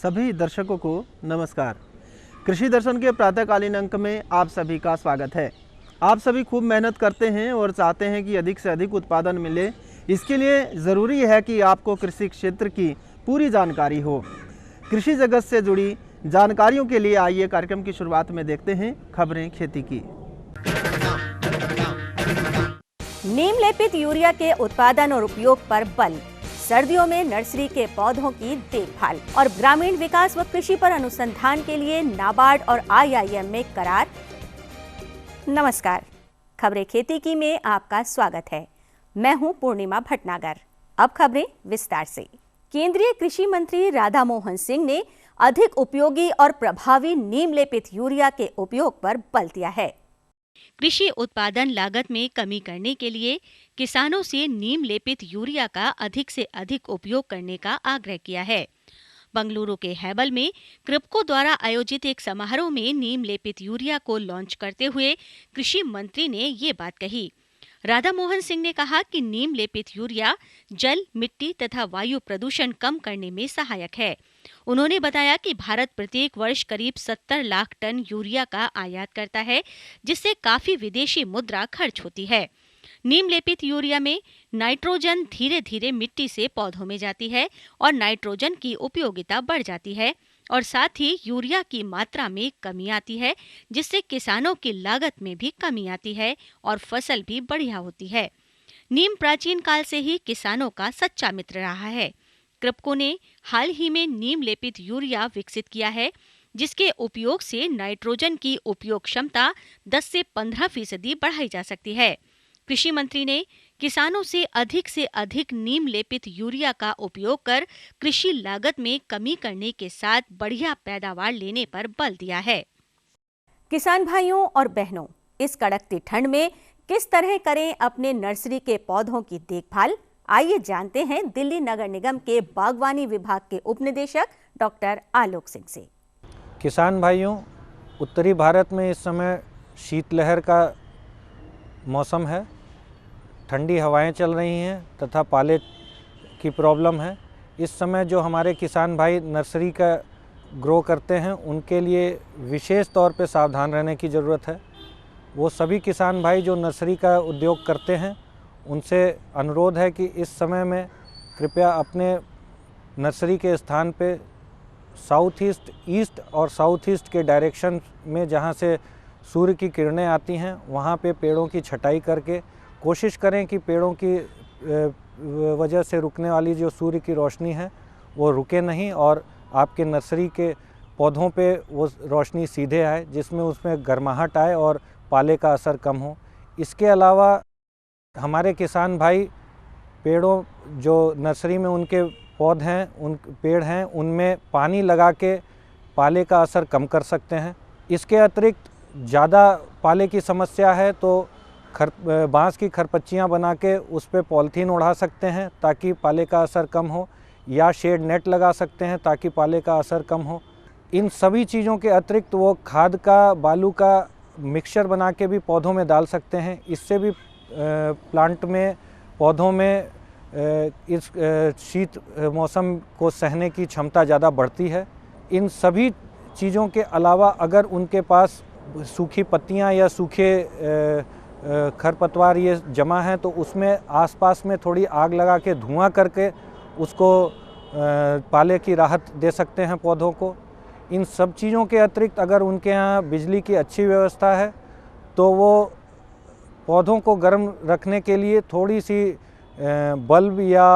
सभी दर्शकों को नमस्कार। कृषि दर्शन के प्रातःकालीन अंक में आप सभी का स्वागत है। आप सभी खूब मेहनत करते हैं और चाहते हैं कि अधिक से अधिक उत्पादन मिले। इसके लिए ज़रूरी है कि आपको कृषि क्षेत्र की पूरी जानकारी हो। कृषि जगत से जुड़ी जानकारियों के लिए आइए कार्यक्रम की शुरुआत में देखते हैं खबरें खेती की। नीम लेपित यूरिया के उत्पादन और उपयोग पर बल, सर्दियों में नर्सरी के पौधों की देखभाल और ग्रामीण विकास व कृषि पर अनुसंधान के लिए नाबार्ड और IIM में करार। नमस्कार, खबरें खेती की में आपका स्वागत है। मैं हूं पूर्णिमा भटनागर। अब खबरें विस्तार से। केंद्रीय कृषि मंत्री राधा मोहन सिंह ने अधिक उपयोगी और प्रभावी नीम लेपित यूरिया के उपयोग पर बल दिया है। कृषि उत्पादन लागत में कमी करने के लिए किसानों से नीम लेपित यूरिया का अधिक से अधिक उपयोग करने का आग्रह किया है। बंगलुरु के हैबल में क्रिप्को द्वारा आयोजित एक समारोह में नीम लेपित यूरिया को लॉन्च करते हुए कृषि मंत्री ने ये बात कही। राधा मोहन सिंह ने कहा कि नीम लेपित यूरिया जल, मिट्टी तथा वायु प्रदूषण कम करने में सहायक है। उन्होंने बताया कि भारत प्रत्येक वर्ष करीब 70 लाख टन यूरिया का आयात करता है, जिससे काफी विदेशी मुद्रा खर्च होती है। नीम लेपित यूरिया में नाइट्रोजन धीरे धीरे मिट्टी से पौधों में जाती है और नाइट्रोजन की उपयोगिता बढ़ जाती है और साथ ही यूरिया की मात्रा में कमी आती है, जिससे किसानों की लागत में भी कमी आती है और फसल भी बढ़िया होती है। नीम प्राचीन काल से ही किसानों का सच्चा मित्र रहा है। क्रिप्को ने हाल ही में नीम लेपित यूरिया विकसित किया है, जिसके उपयोग से नाइट्रोजन की उपयोग क्षमता 10 से 15% बढ़ाई जा सकती है। कृषि मंत्री ने किसानों से अधिक नीम लेपित यूरिया का उपयोग कर कृषि लागत में कमी करने के साथ बढ़िया पैदावार लेने पर बल दिया है। किसान भाइयों और बहनों, इस कड़कती ठंड में किस तरह करें अपने नर्सरी के पौधों की देखभाल? आइए जानते हैं दिल्ली नगर निगम के बागवानी विभाग के उपनिदेशक डॉक्टर आलोक सिंह से। किसान भाइयों, उत्तरी भारत में इस समय शीतलहर का मौसम है। ठंडी हवाएं चल रही हैं तथा पाले की प्रॉब्लम है। इस समय जो हमारे किसान भाई नर्सरी का ग्रो करते हैं, उनके लिए विशेष तौर पे सावधान रहने की ज़रूरत है। वो सभी किसान भाई जो नर्सरी का उद्योग करते हैं, उनसे अनुरोध है कि इस समय में कृपया अपने नर्सरी के स्थान पे साउथ ईस्ट, ईस्ट और साउथ ईस्ट के डायरेक्शन में जहाँ से सूर्य की किरणें आती हैं, वहाँ पे पेड़ों की छटाई करके कोशिश करें कि पेड़ों की वजह से रुकने वाली जो सूर्य की रोशनी है वो रुके नहीं और आपके नर्सरी के पौधों पे वो रोशनी सीधे आए, जिसमें उसमें गर्माहट आए और पाले का असर कम हो। इसके अलावा हमारे किसान भाई पेड़ों जो नर्सरी में उनके पौधे हैं, उन पेड़ हैं, उनमें पानी लगा के पाले का असर कम कर सकते हैं। इसके अतिरिक्त ज़्यादा पाले की समस्या है तो बांस की खरपच्चियाँ बना के उस पर पॉलीथीन ओढ़ा सकते हैं ताकि पाले का असर कम हो, या शेड नेट लगा सकते हैं ताकि पाले का असर कम हो। इन सभी चीज़ों के अतिरिक्त वो खाद का, बालू का मिक्सचर बना के भी पौधों में डाल सकते हैं। इससे भी प्लांट में, पौधों में इस शीत मौसम को सहने की क्षमता ज़्यादा बढ़ती है। इन सभी चीज़ों के अलावा अगर उनके पास सूखी पत्तियां या सूखे खरपतवार ये जमा हैं तो उसमें आसपास में थोड़ी आग लगा के धुआं करके उसको पाले की राहत दे सकते हैं पौधों को। इन सब चीज़ों के अतिरिक्त अगर उनके यहाँ बिजली की अच्छी व्यवस्था है तो वो पौधों को गर्म रखने के लिए थोड़ी सी बल्ब या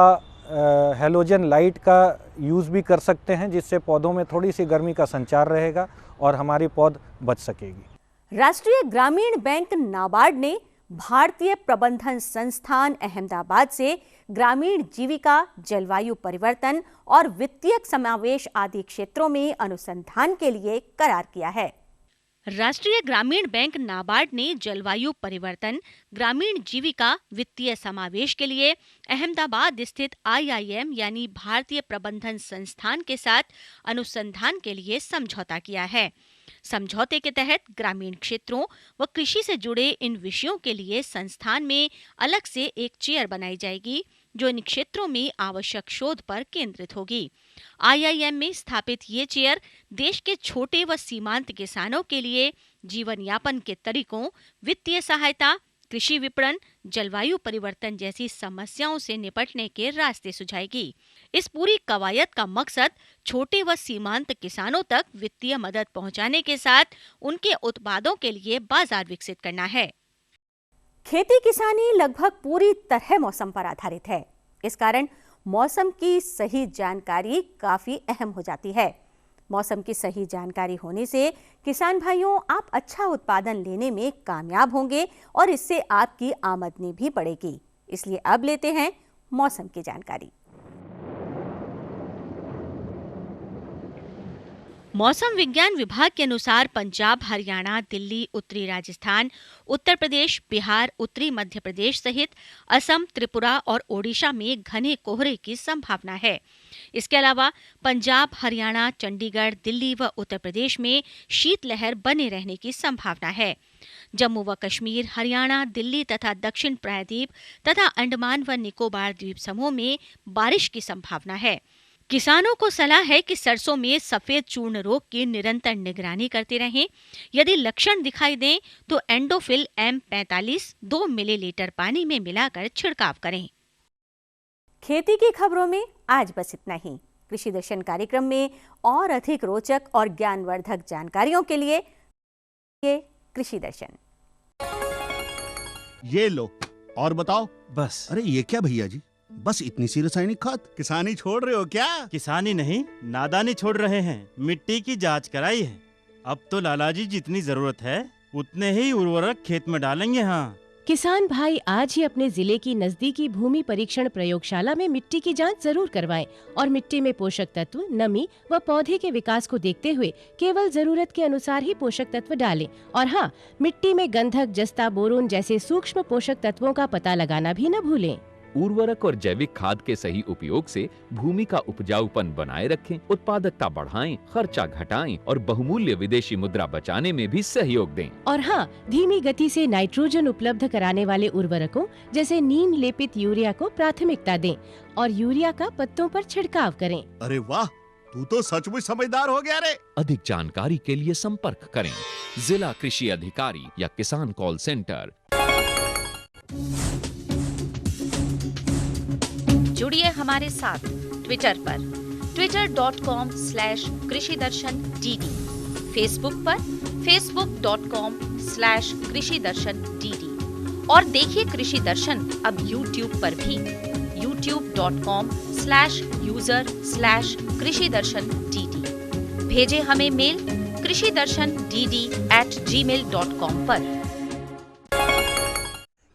हैलोजन लाइट का यूज़ भी कर सकते हैं, जिससे पौधों में थोड़ी सी गर्मी का संचार रहेगा और हमारी पौध बच सकेगी। राष्ट्रीय ग्रामीण बैंक नाबार्ड ने भारतीय प्रबंधन संस्थान अहमदाबाद से ग्रामीण जीविका, जलवायु परिवर्तन और वित्तीय समावेश आदि क्षेत्रों में अनुसंधान के लिए करार किया है। राष्ट्रीय ग्रामीण बैंक नाबार्ड ने जलवायु परिवर्तन, ग्रामीण जीविका, वित्तीय समावेश के लिए अहमदाबाद स्थित IIM यानी भारतीय प्रबंधन संस्थान के साथ अनुसंधान के लिए समझौता किया है। समझौते के तहत ग्रामीण क्षेत्रों व कृषि से जुड़े इन विषयों के लिए संस्थान में अलग से एक चेयर बनाई जाएगी जो इन क्षेत्रों में आवश्यक शोध पर केंद्रित होगी। IIM में स्थापित ये चेयर देश के छोटे व सीमांत किसानों के लिए जीवन यापन के तरीकों, वित्तीय सहायता, कृषि विपणन, जलवायु परिवर्तन जैसी समस्याओं से निपटने के रास्ते सुझाएगी। इस पूरी कवायद का मकसद छोटे व सीमांत किसानों तक वित्तीय मदद पहुंचाने के साथ उनके उत्पादों के लिए बाजार विकसित करना है। खेती किसानी लगभग पूरी तरह मौसम पर आधारित है। इस कारण मौसम की सही जानकारी काफी अहम हो जाती है। मौसम की सही जानकारी होने से किसान भाइयों, आप अच्छा उत्पादन लेने में कामयाब होंगे और इससे आपकी आमदनी भी बढ़ेगी। इसलिए अब लेते हैं मौसम की जानकारी। मौसम विज्ञान विभाग के अनुसार पंजाब, हरियाणा, दिल्ली, उत्तरी राजस्थान, उत्तर प्रदेश, बिहार, उत्तरी मध्य प्रदेश सहित असम, त्रिपुरा और ओडिशा में घने कोहरे की संभावना है। इसके अलावा पंजाब, हरियाणा, चंडीगढ़, दिल्ली व उत्तर प्रदेश में शीतलहर बने रहने की संभावना है। जम्मू व कश्मीर, हरियाणा, दिल्ली तथा दक्षिण प्रायद्वीप तथा अंडमान व निकोबार द्वीप समूह में बारिश की संभावना है। किसानों को सलाह है कि सरसों में सफेद चूर्ण रोग की निरंतर निगरानी करते रहें। यदि लक्षण दिखाई दें तो एंडोफिल M45 2 मिलीलीटर पानी में मिलाकर छिड़काव करें। खेती की खबरों में आज बस इतना ही। कृषि दर्शन कार्यक्रम में और अधिक रोचक और ज्ञानवर्धक जानकारियों के लिए ये कृषि दर्शन। ये लो और बताओ। बस। अरे ये क्या भैया जी, बस इतनी सी रासायनिक खाद? किसानी छोड़ रहे हो क्या? किसानी नहीं, नादानी छोड़ रहे हैं। मिट्टी की जांच कराई है। अब तो लालाजी जितनी जरूरत है उतने ही उर्वरक खेत में डालेंगे। हाँ, किसान भाई आज ही अपने जिले की नजदीकी भूमि परीक्षण प्रयोगशाला में मिट्टी की जांच जरूर करवाएं और मिट्टी में पोषक तत्व, नमी व पौधे के विकास को देखते हुए केवल जरूरत के अनुसार ही पोषक तत्व डालें। और हाँ, मिट्टी में गंधक, जस्ता, बोरोन जैसे सूक्ष्म पोषक तत्वों का पता लगाना भी न भूलें। उर्वरक और जैविक खाद के सही उपयोग से भूमि का उपजाऊपन बनाए रखें, उत्पादकता बढ़ाएं, खर्चा घटाएं और बहुमूल्य विदेशी मुद्रा बचाने में भी सहयोग दें। और हाँ, धीमी गति से नाइट्रोजन उपलब्ध कराने वाले उर्वरकों जैसे नीम लेपित यूरिया को प्राथमिकता दें और यूरिया का पत्तों पर छिड़काव करें। अरे वाह, तू तो सचमुच समझदार हो गया रे। अधिक जानकारी के लिए संपर्क करें जिला कृषि अधिकारी या किसान कॉल सेंटर। जुड़िए हमारे साथ ट्विटर पर twitter.com/कृषिदर्शन.dd, फेसबुक पर facebook.com/कृषिदर्शन.dd और देखिए कृषि दर्शन अब यूट्यूब पर भी youtube.com/user/कृषिदर्शन.dd। भेजे हमें मेल कृषिदर्शन.dd@gmail.com पर।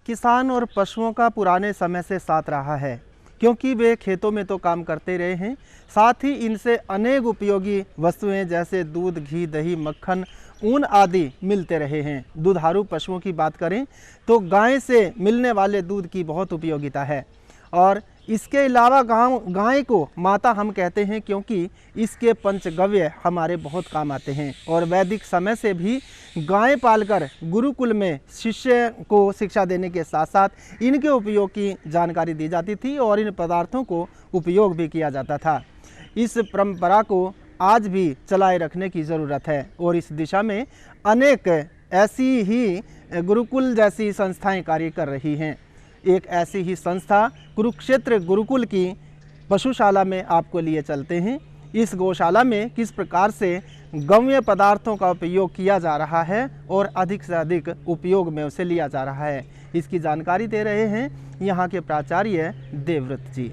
किसान और पशुओं का पुराने समय से साथ रहा है, क्योंकि वे खेतों में तो काम करते रहे हैं, साथ ही इनसे अनेक उपयोगी वस्तुएं जैसे दूध, घी, दही, मक्खन, ऊन आदि मिलते रहे हैं। दुधारू पशुओं की बात करें तो गाय से मिलने वाले दूध की बहुत उपयोगिता है और इसके अलावा गाय को माता हम कहते हैं, क्योंकि इसके पंचगव्य हमारे बहुत काम आते हैं। और वैदिक समय से भी गाय पालकर गुरुकुल में शिष्य को शिक्षा देने के साथ साथ इनके उपयोग की जानकारी दी जाती थी और इन पदार्थों को उपयोग भी किया जाता था। इस परंपरा को आज भी चलाए रखने की ज़रूरत है और इस दिशा में अनेक ऐसी ही गुरुकुल जैसी संस्थाएं कार्य कर रही हैं। एक ऐसी ही संस्था कुरुक्षेत्र गुरुकुल की पशुशाला में आपको लिए चलते हैं। इस गौशाला में किस प्रकार से गौवीय पदार्थों का उपयोग किया जा रहा है और अधिक से अधिक उपयोग में उसे लिया जा रहा है, इसकी जानकारी दे रहे हैं यहाँ के प्राचार्य देवव्रत जी।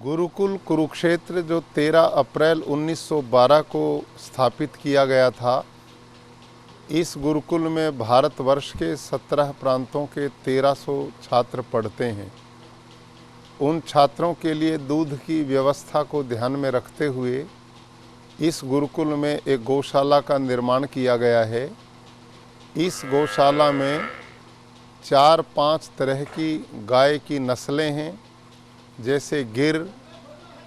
गुरुकुल कुरुक्षेत्र जो 13 अप्रैल 1912 को स्थापित किया गया था, इस गुरुकुल में भारतवर्ष के 17 प्रांतों के 1300 छात्र पढ़ते हैं। उन छात्रों के लिए दूध की व्यवस्था को ध्यान में रखते हुए इस गुरुकुल में एक गौशाला का निर्माण किया गया है। इस गौशाला में 4-5 तरह की गाय की नस्लें हैं, जैसे गिर,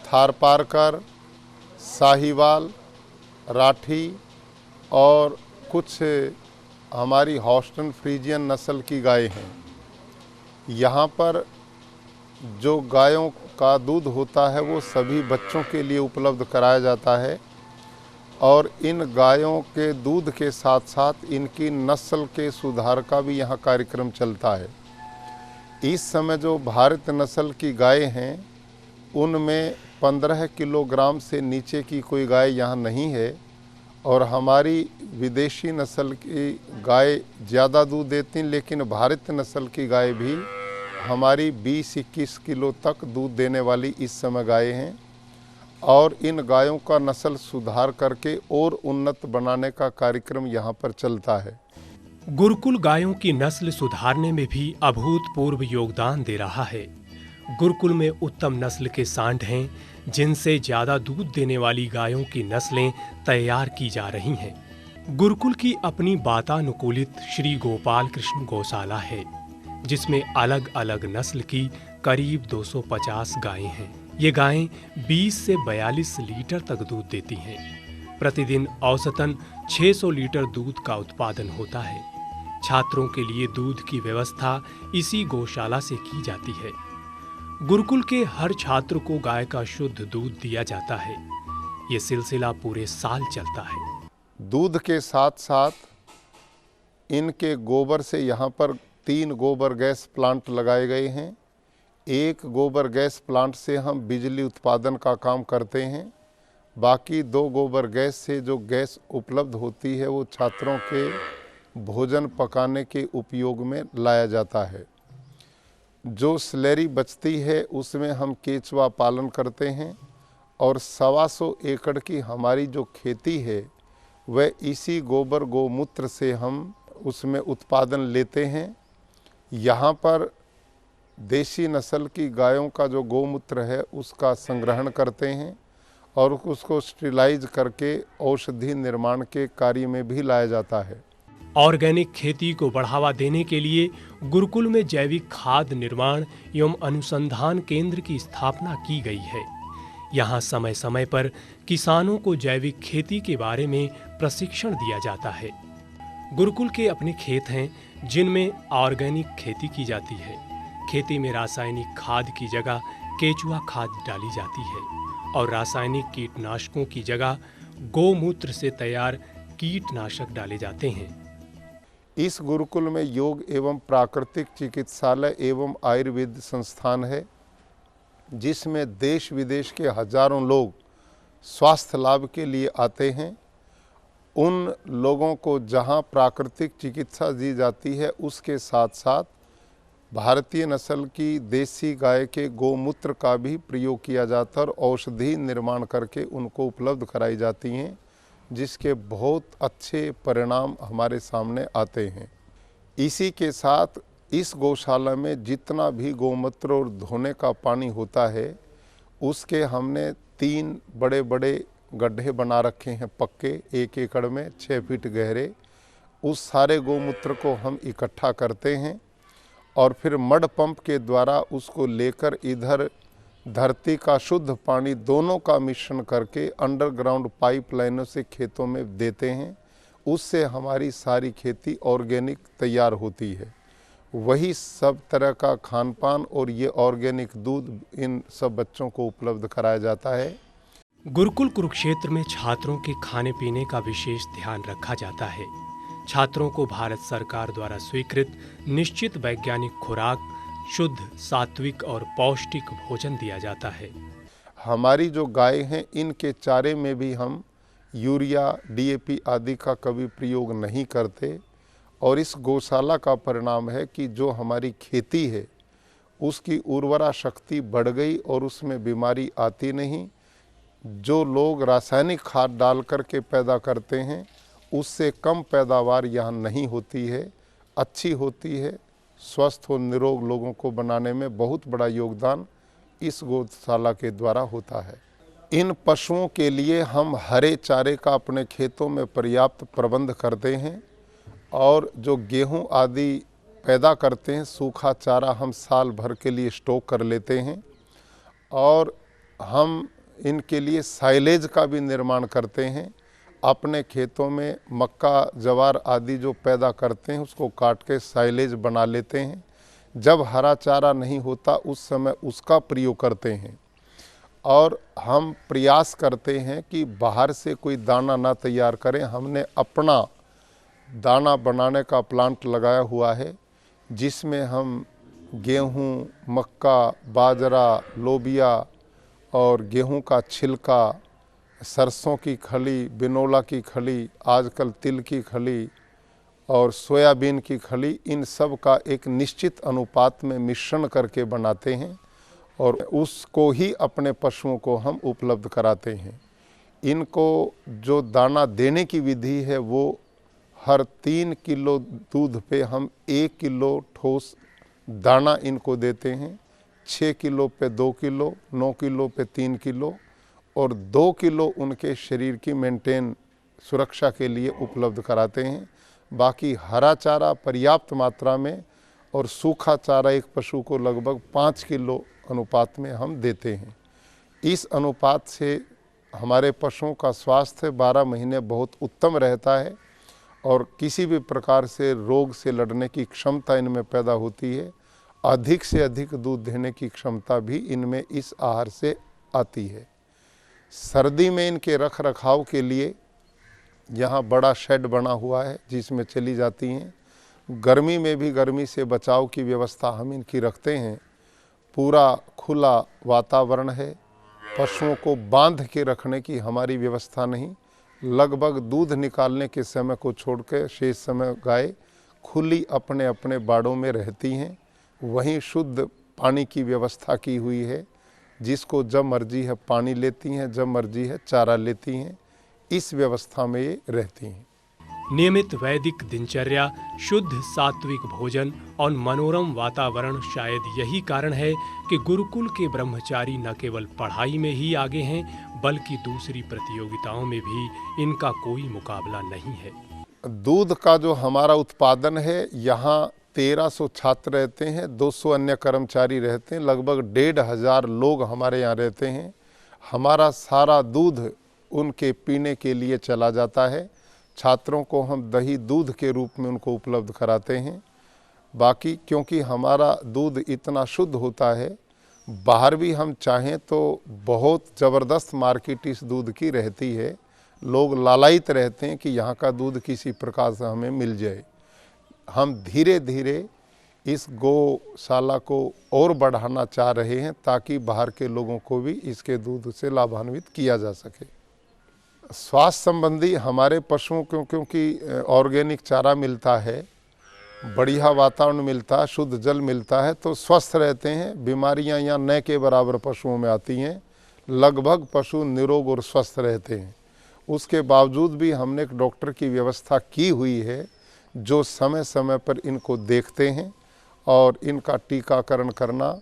थारपारकर, साहिवाल, राठी और कुछ हमारी हॉस्टन फ्रीजियन नस्ल की गायें हैं। यहाँ पर जो गायों का दूध होता है वो सभी बच्चों के लिए उपलब्ध कराया जाता है और इन गायों के दूध के साथ साथ इनकी नस्ल के सुधार का भी यहाँ कार्यक्रम चलता है। इस समय जो भारत नस्ल की गायें हैं उनमें 15 किलोग्राम से नीचे की कोई गाय यहाँ नहीं है और हमारी विदेशी नस्ल की गाय ज़्यादा दूध देती हैं, लेकिन भारतीय नस्ल की गाय भी हमारी 20-21 किलो तक दूध देने वाली इस समय गायें हैं और इन गायों का नस्ल सुधार करके और उन्नत बनाने का कार्यक्रम यहाँ पर चलता है। गुरुकुल गायों की नस्ल सुधारने में भी अभूतपूर्व योगदान दे रहा है। गुरुकुल में उत्तम नस्ल के सांड हैं, जिनसे ज्यादा दूध देने वाली गायों की नस्लें तैयार की जा रही हैं। गुरुकुल की अपनी वातानुकूलित श्री गोपाल कृष्ण गौशाला है, जिसमें अलग अलग नस्ल की करीब 250 गायें हैं। ये गायें 20 से 42 लीटर तक दूध देती हैं। प्रतिदिन औसतन 600 लीटर दूध का उत्पादन होता है। छात्रों के लिए दूध की व्यवस्था इसी गौशाला से की जाती है। गुरुकुल के हर छात्र को गाय का शुद्ध दूध दिया जाता है। ये सिलसिला पूरे साल चलता है। दूध के साथ साथ इनके गोबर से यहाँ पर 3 गोबर गैस प्लांट लगाए गए हैं। एक गोबर गैस प्लांट से हम बिजली उत्पादन का काम करते हैं। बाकी 2 गोबर गैस से जो गैस उपलब्ध होती है वो छात्रों के भोजन पकाने के उपयोग में लाया जाता है। जो स्लैरी बचती है उसमें हम केचुआ पालन करते हैं और 125 एकड़ की हमारी जो खेती है वह इसी गोबर गोमूत्र से हम उसमें उत्पादन लेते हैं। यहाँ पर देशी नस्ल की गायों का जो गोमूत्र है उसका संग्रहण करते हैं और उसको स्टेरिलाइज करके औषधि निर्माण के कार्य में भी लाया जाता है। ऑर्गेनिक खेती को बढ़ावा देने के लिए गुरुकुल में जैविक खाद निर्माण एवं अनुसंधान केंद्र की स्थापना की गई है। यहाँ समय समय पर किसानों को जैविक खेती के बारे में प्रशिक्षण दिया जाता है। गुरुकुल के अपने खेत हैं जिनमें ऑर्गेनिक खेती की जाती है। खेती में रासायनिक खाद की जगह केचुआ खाद डाली जाती है और रासायनिक कीटनाशकों की जगह गोमूत्र से तैयार कीटनाशक डाले जाते हैं। इस गुरुकुल में योग एवं प्राकृतिक चिकित्सालय एवं आयुर्वेद संस्थान है, जिसमें देश विदेश के हजारों लोग स्वास्थ्य लाभ के लिए आते हैं। उन लोगों को जहां प्राकृतिक चिकित्सा दी जाती है उसके साथ साथ भारतीय नस्ल की देसी गाय के गोमूत्र का भी प्रयोग किया जाता है और औषधि निर्माण करके उनको उपलब्ध कराई जाती हैं, जिसके बहुत अच्छे परिणाम हमारे सामने आते हैं। इसी के साथ इस गौशाला में जितना भी गोमूत्र और धोने का पानी होता है उसके हमने 3 बड़े बड़े गड्ढे बना रखे हैं पक्के, 1 एकड़ में 6 फीट गहरे। उस सारे गोमूत्र को हम इकट्ठा करते हैं और फिर मड पंप के द्वारा उसको लेकर इधर धरती का शुद्ध पानी दोनों का मिश्रण करके अंडरग्राउंड पाइपलाइनों से खेतों में देते हैं। उससे हमारी सारी खेती ऑर्गेनिक तैयार होती है। वही सब तरह का खान पान और ये ऑर्गेनिक दूध इन सब बच्चों को उपलब्ध कराया जाता है। गुरुकुल कुरुक्षेत्र में छात्रों के खाने पीने का विशेष ध्यान रखा जाता है। छात्रों को भारत सरकार द्वारा स्वीकृत निश्चित वैज्ञानिक खुराक, शुद्ध, सात्विक और पौष्टिक भोजन दिया जाता है। हमारी जो गाय हैं इनके चारे में भी हम यूरिया, DAP आदि का कभी प्रयोग नहीं करते और इस गौशाला का परिणाम है कि जो हमारी खेती है उसकी उर्वरा शक्ति बढ़ गई और उसमें बीमारी आती नहीं। जो लोग रासायनिक खाद डाल करके पैदा करते हैं उससे कम पैदावार यहाँ नहीं होती है, अच्छी होती है। स्वस्थ और निरोग लोगों को बनाने में बहुत बड़ा योगदान इस गौशाला के द्वारा होता है। इन पशुओं के लिए हम हरे चारे का अपने खेतों में पर्याप्त प्रबंध करते हैं और जो गेहूं आदि पैदा करते हैं सूखा चारा हम साल भर के लिए स्टॉक कर लेते हैं और हम इनके लिए साइलेज का भी निर्माण करते हैं। अपने खेतों में मक्का जवार आदि जो पैदा करते हैं उसको काट के साइलेज बना लेते हैं। जब हरा चारा नहीं होता उस समय उसका प्रयोग करते हैं और हम प्रयास करते हैं कि बाहर से कोई दाना ना तैयार करें। हमने अपना दाना बनाने का प्लांट लगाया हुआ है जिसमें हम गेहूं, मक्का, बाजरा, लोबिया और गेहूं का छिलका, सरसों की खली, बिनोला की खली, आजकल तिल की खली और सोयाबीन की खली, इन सब का एक निश्चित अनुपात में मिश्रण करके बनाते हैं और उसको ही अपने पशुओं को हम उपलब्ध कराते हैं। इनको जो दाना देने की विधि है वो हर 3 किलो दूध पे हम 1 किलो ठोस दाना इनको देते हैं। 6 किलो पे 2 किलो, 9 किलो पे 3 किलो और 2 किलो उनके शरीर की मेंटेन सुरक्षा के लिए उपलब्ध कराते हैं। बाकी हरा चारा पर्याप्त मात्रा में और सूखा चारा एक पशु को लगभग 5 किलो अनुपात में हम देते हैं। इस अनुपात से हमारे पशुओं का स्वास्थ्य 12 महीने बहुत उत्तम रहता है और किसी भी प्रकार से रोग से लड़ने की क्षमता इनमें पैदा होती है। अधिक से अधिक दूध देने की क्षमता भी इनमें इस आहार से आती है। सर्दी में इनके रख रखाव के लिए यहाँ बड़ा शेड बना हुआ है जिसमें चली जाती हैं। गर्मी में भी गर्मी से बचाव की व्यवस्था हम इनकी रखते हैं। पूरा खुला वातावरण है, पशुओं को बांध के रखने की हमारी व्यवस्था नहीं। लगभग दूध निकालने के समय को छोड़ के शेष समय गाय खुली अपने अपने बाड़ों में रहती हैं। वहीं शुद्ध पानी की व्यवस्था की हुई है, जिसको जब मर्जी है पानी लेती हैं, जब मर्जी है चारा लेती हैं। इस व्यवस्था में ये रहती हैं। नियमित वैदिक दिनचर्या, शुद्ध सात्विक भोजन और मनोरम वातावरण शायद यही कारण है कि गुरुकुल के ब्रह्मचारी न केवल पढ़ाई में ही आगे हैं बल्कि दूसरी प्रतियोगिताओं में भी इनका कोई मुकाबला नहीं है। दूध का जो हमारा उत्पादन है, यहाँ 1300 छात्र रहते हैं, 200 अन्य कर्मचारी रहते हैं, लगभग 1500 लोग हमारे यहाँ रहते हैं। हमारा सारा दूध उनके पीने के लिए चला जाता है। छात्रों को हम दही दूध के रूप में उनको उपलब्ध कराते हैं। बाकी क्योंकि हमारा दूध इतना शुद्ध होता है, बाहर भी हम चाहें तो बहुत ज़बरदस्त मार्केट इस दूध की रहती है। लोग लालायित रहते हैं कि यहाँ का दूध किसी प्रकार से हमें मिल जाए। हम धीरे धीरे इस गौशाला को और बढ़ाना चाह रहे हैं ताकि बाहर के लोगों को भी इसके दूध से लाभान्वित किया जा सके। स्वास्थ्य संबंधी हमारे पशुओं को क्योंकि ऑर्गेनिक चारा मिलता है, बढ़िया वातावरण मिलता है, शुद्ध जल मिलता है, तो स्वस्थ रहते हैं। बीमारियां यहाँ न के बराबर पशुओं में आती हैं। लगभग पशु निरोग और स्वस्थ रहते हैं। उसके बावजूद भी हमने एक डॉक्टर की व्यवस्था की हुई है जो समय समय पर इनको देखते हैं और इनका टीकाकरण करना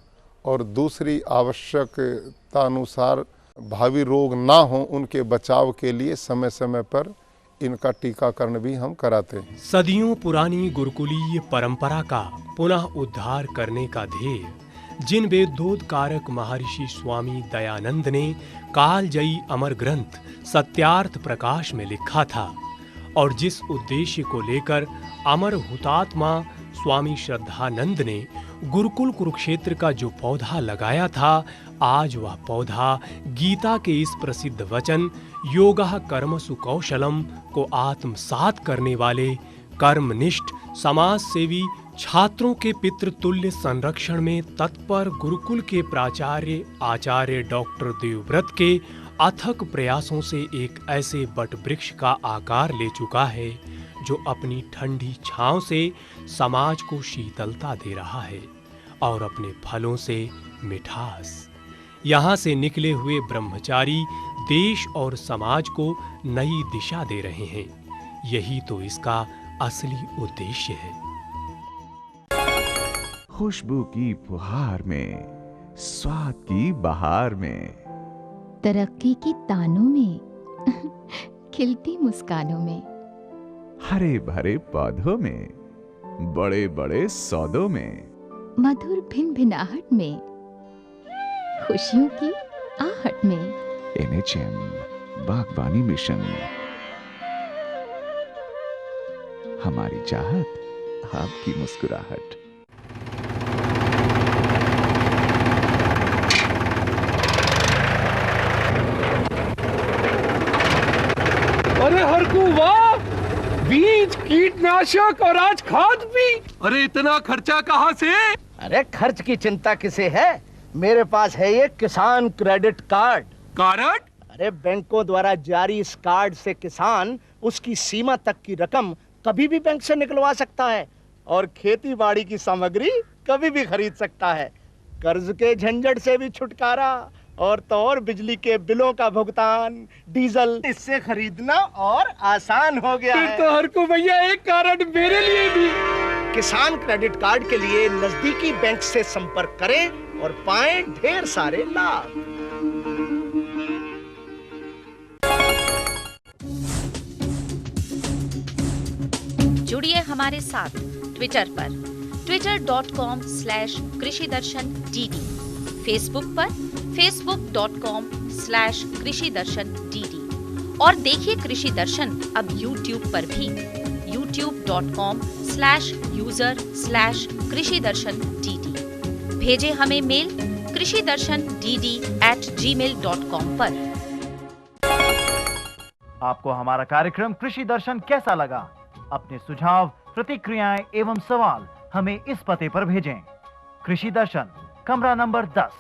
और दूसरी आवश्यकता अनुसार भावी रोग ना हो उनके बचाव के लिए समय समय पर इनका टीकाकरण भी हम कराते हैं। सदियों पुरानी गुरुकुलीय परंपरा का पुनः उद्धार करने का ध्येय जिन वेदोद्कारक महर्षि स्वामी दयानंद ने कालजयी अमर ग्रंथ सत्यार्थ प्रकाश में लिखा था और जिस उद्देश्य को लेकर अमर हुतात्मा स्वामी श्रद्धानंद ने गुरुकुल कुरुक्षेत्र का जो पौधा लगाया था, आज वह पौधा गीता के इस प्रसिद्ध वचन योगः कर्मसु कौशलम को आत्मसात करने वाले कर्मनिष्ठ समाज सेवी छात्रों के पितृतुल्य संरक्षण में तत्पर गुरुकुल के प्राचार्य आचार्य डॉक्टर देवव्रत के अथक प्रयासों से एक ऐसे बट वृक्ष का आकार ले चुका है जो अपनी ठंडी छांव से समाज को शीतलता दे रहा है और अपने फलों से मिठास। यहाँ से निकले हुए ब्रह्मचारी देश और समाज को नई दिशा दे रहे हैं। यही तो इसका असली उद्देश्य है। खुशबू की फुहार में, स्वाद की बहार में, तरक्की की तानों में, खिलती मुस्कानों में, हरे भरे पौधों में, बड़े बड़े सौदों में, मधुर भिनभिनाहट में, खुशियों की आहट में। NHM बागवानी मिशन, हमारी चाहत, आपकी मुस्कुराहट। अरे हरकू वाह, बीज, कीटनाशक और आज खाद भी। अरे इतना खर्चा कहाँ से? अरे खर्च की चिंता किसे है, मेरे पास है ये किसान क्रेडिट कार्ड। कार्ड? अरे बैंकों द्वारा जारी इस कार्ड से किसान उसकी सीमा तक की रकम कभी भी बैंक से निकलवा सकता है और खेती बाड़ी की सामग्री कभी भी खरीद सकता है। कर्ज के झंझट से भी छुटकारा, और तो और बिजली के बिलों का भुगतान, डीजल इससे खरीदना और आसान हो गया है। तो हर को भैया एक कार्ड मेरे लिए भी। किसान क्रेडिट कार्ड के लिए नजदीकी बैंक से संपर्क करें और पाएं ढेर सारे लाभ। जुड़िए हमारे साथ ट्विटर पर twitter.com/कृषिदर्शन-dd, फेसबुक पर facebook.com/कृषिदर्शन-dd और देखिए कृषि दर्शन अब YouTube पर भी youtube.com/user/कृषिदर्शन-dd। भेजें हमें मेल कृषिदर्शन-dd@gmail.com पर। आपको हमारा कार्यक्रम कृषि दर्शन कैसा लगा? अपने सुझाव, प्रतिक्रियाएं एवं सवाल हमें इस पते पर भेजें। कृषि दर्शन, कमरा नंबर 10,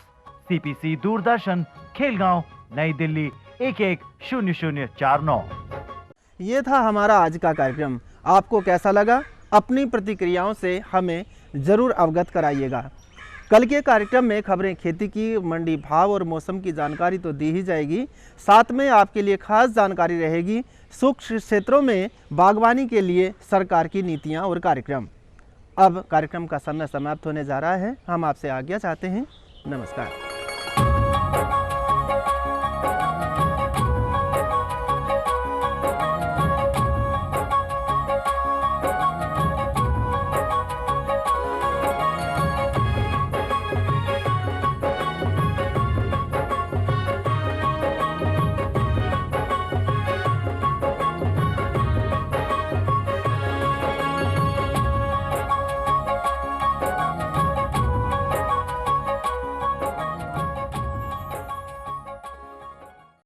CPC दूरदर्शन, खेलगांव, नई दिल्ली 110049। ये था हमारा आज का कार्यक्रम। आपको कैसा लगा? अपनी प्रतिक्रियाओं से हमें ज़रूर अवगत कराइएगा। कल के कार्यक्रम में खबरें खेती की, मंडी भाव और मौसम की जानकारी तो दी ही जाएगी, साथ में आपके लिए खास जानकारी रहेगी सूक्ष्म क्षेत्रों में बागवानी के लिए सरकार की नीतियां और कार्यक्रम। अब कार्यक्रम का समय समाप्त होने जा रहा है। हम आपसे आज्ञा चाहते हैं। नमस्कार।